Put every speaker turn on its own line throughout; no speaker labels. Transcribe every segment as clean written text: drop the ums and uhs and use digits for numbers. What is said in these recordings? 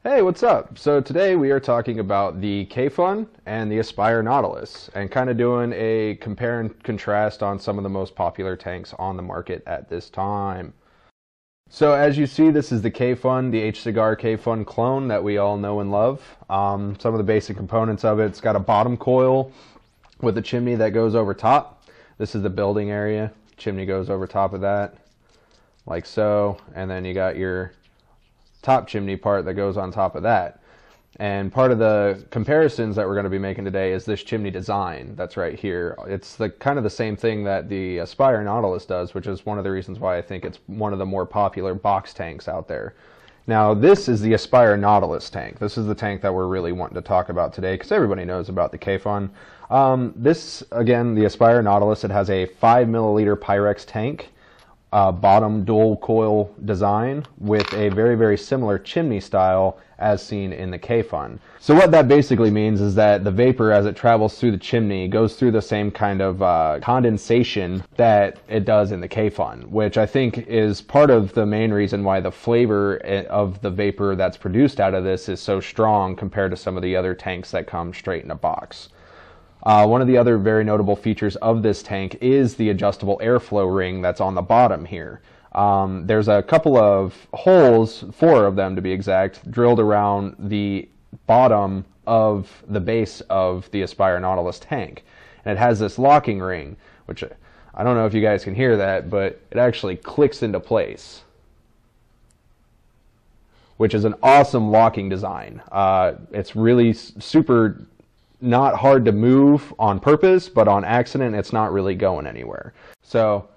Hey, what's up? So today we are talking about the Kayfun and the Aspire Nautilus and kind of doing a compare and contrast on some of the most popular tanks on the market at this time. So as you see, this is the Kayfun, the H-Cigar Kayfun clone that we all know and love. Some of the basic components of it: it's got a bottom coil with a chimney that goes over top. This is the building area. Chimney goes over top of that, like so, and then you got your top chimney part that goes on top of that. And part of the comparisons that we're going to be making today is this chimney design that's right here. It's the kind of the same thing that the Aspire Nautilus does, which is one of the reasons why I think it's one of the more popular box tanks out there. Now this is the Aspire Nautilus tank. This is the tank that we're really wanting to talk about today because everybody knows about the Kayfun. This, again, the Aspire Nautilus, it has a 5 milliliter Pyrex tank. Bottom dual coil design with a very similar chimney style as seen in the Kayfun. So what that basically means is that the vapor, as it travels through the chimney, goes through the same kind of condensation that it does in the Kayfun, which I think is part of the main reason why the flavor of the vapor that's produced out of this is so strong compared to some of the other tanks that come straight in a box. One of the other very notable features of this tank is the adjustable airflow ring that's on the bottom here. There's a couple of holes, 4 of them to be exact, drilled around the bottom of the base of the Aspire Nautilus tank. And it has this locking ring, which I don't know if you guys can hear that, but it actually clicks into place, which is an awesome locking design. It's really super not hard to move on purpose, but on accident it's not really going anywhere. So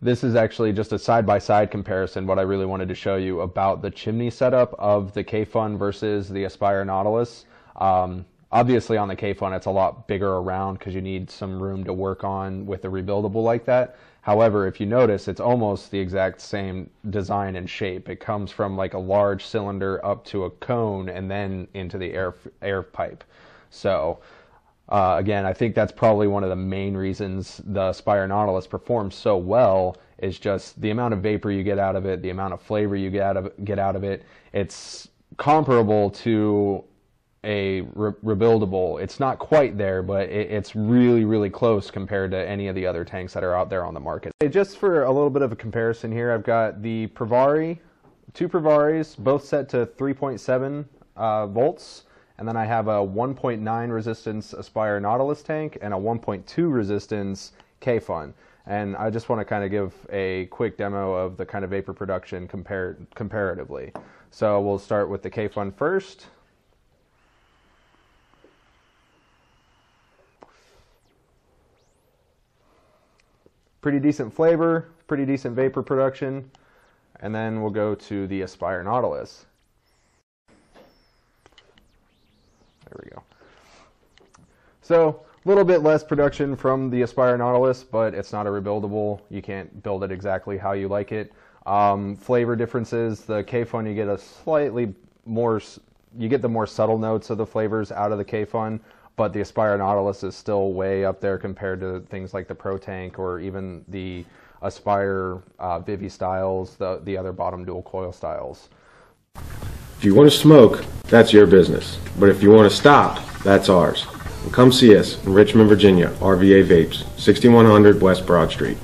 this is actually just a side-by-side comparison, what I really wanted to show you about the chimney setup of the Kayfun versus the Aspire Nautilus. Obviously on the Kayfun it's a lot bigger around because you need some room to work on with a rebuildable like that. However, if you notice, it's almost the exact same design and shape. It comes from like a large cylinder up to a cone and then into the air pipe. So again, I think that's probably one of the main reasons the Aspire Nautilus performs so well, is just the amount of vapor you get out of it, the amount of flavor you get out of it. It's comparable to a rebuildable. It's not quite there, but it's really close compared to any of the other tanks that are out there on the market. Just for a little bit of a comparison here, I've got the Pravari, 2 Pravaris, both set to 3.7 volts. And then I have a 1.9 resistance Aspire Nautilus tank and a 1.2 resistance Kayfun. And I just want to kind of give a quick demo of the kind of vapor production comparatively. So we'll start with the Kayfun first. Pretty decent flavor, pretty decent vapor production. And then we'll go to the Aspire Nautilus. There we go. So a little bit less production from the Aspire Nautilus, but it's not a rebuildable. You can't build it exactly how you like it. Flavor differences: the Kayfun, you get a slightly more, you get the more subtle notes of the flavors out of the Kayfun, but the Aspire Nautilus is still way up there compared to things like the Pro Tank or even the Aspire Vivi styles, the other bottom dual coil styles.
If you want to smoke, that's your business. But if you want to stop, that's ours. And come see us in Richmond, Virginia, RVA Vapes, 6100 West Broad Street.